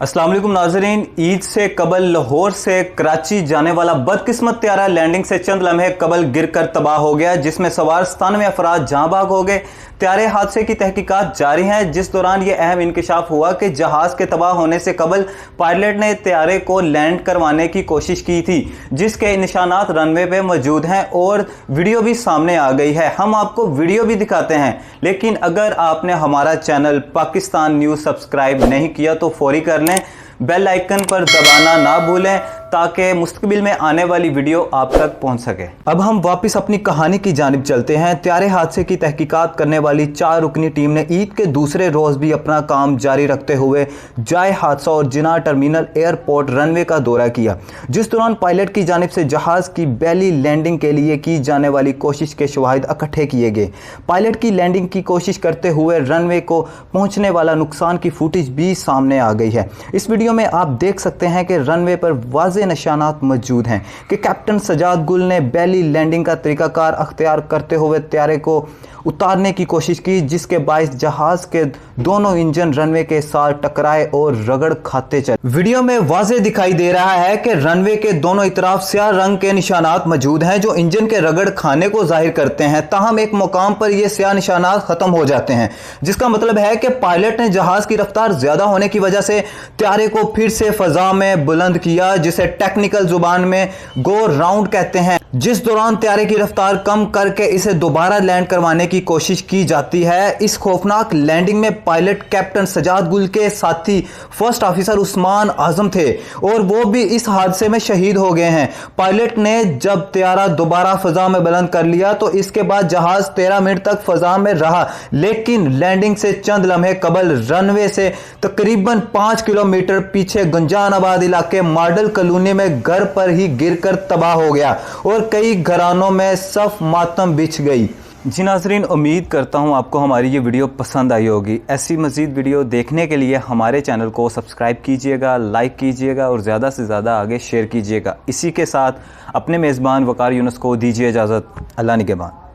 अस्सलाम वालेकुम नाजरीन। ईद से कबल लाहौर से कराची जाने वाला बदकिस्मत त्यारा लैंडिंग से चंद लम्हे कबल गिरकर तबाह हो गया, जिसमें सवार 97 अफराद जहां भाग हो गए। त्यारे हादसे की तहकीकात जारी हैं, जिस दौरान यह अहम इंकशाफ हुआ कि जहाज के तबाह होने से कबल पायलट ने त्यारे को लैंड करवाने की कोशिश की थी, जिसके निशानात रनवे पे मौजूद हैं और वीडियो भी सामने आ गई है। हम आपको वीडियो भी दिखाते हैं, लेकिन अगर आपने हमारा चैनल पाकिस्तान न्यूज़ सब्सक्राइब नहीं किया तो फौरी कर लें, बेल आइकन पर दबाना ना भूलें ताकि मुस्तकबिल में आने वाली वीडियो आप तक पहुंच सके। अब हम वापस अपनी कहानी की जानिब चलते हैं। त्यारे हादसे की तहकीकात करने वाली 4 रुकनी टीम ने ईद के दूसरे रोज भी अपना काम जारी रखते हुए जाए हादसा और जिना टर्मिनल एयरपोर्ट रनवे का दौरा किया, जिस दौरान पायलट की जानिब से जहाज की बैली लैंडिंग के लिए की जाने वाली कोशिश के शवाहिद इकट्ठे किए गए। पायलट की लैंडिंग की कोशिश करते हुए रनवे को पहुंचने वाला नुकसान की फुटेज भी सामने आ गई है। इस वीडियो में आप देख सकते हैं कि रनवे पर वाज़ेह निशानात मौजूद हैं कि कैप्टन सजाद गुल ने बैली लैंडिंग का तरीकाकार अख्तियार करते हुए त्यारे को उतारने की कोशिश की, जिसके बायस जहाज के दोनों इंजन रनवे के साथ टकराए और रगड़ खाते चले। वीडियो में वाज़ेह दिखाई दे रहा है कि रनवे के दोनों इतराफ स्याह रंग के निशानात मौजूद हैं जो इंजन के रगड़ खाने को जाहिर करते हैं। ताहम एक मुकाम पर यह स्याह निशानात खत्म हो जाते हैं, जिसका मतलब है कि पायलट ने जहाज की रफ्तार ज्यादा होने की वजह से त्यारे को फिर से फजा में बुलंद किया, जिसे टेक्निकल जुबान में गो राउंड कहते हैं, जिस दौरान त्यारे की रफ्तार कम करके इसे दोबारा लैंड करवाने की कोशिश की जाती है। इस खौफनाक लैंडिंग में पायलट कैप्टन सजाद गुल के साथी फर्स्ट ऑफिसर उस्मान आजम थे और वो भी इस हादसे में शहीद हो गए हैं। पायलट ने जब त्यारा दोबारा फजा में बुलंद कर लिया तो इसके बाद जहाज 13 मिनट तक फजा में रहा, लेकिन लैंडिंग से चंद लम्हे कबल रनवे से तकरीबन 5 किलोमीटर पीछे गुंजानाबाद इलाके मॉडल कॉलोनी में घर पर ही गिरकर तबाह हो गया और कई घरानों में सफ मातम बिछ गई। जी नाज़रीन, उम्मीद करता हूँ आपको हमारी ये वीडियो पसंद आई होगी। ऐसी मज़ीद वीडियो देखने के लिए हमारे चैनल को सब्सक्राइब कीजिएगा, लाइक कीजिएगा और ज़्यादा से ज़्यादा आगे शेयर कीजिएगा। इसी के साथ अपने मेज़बान वकार यूनुस को दीजिए इजाज़त। अल्लाह निगहबान।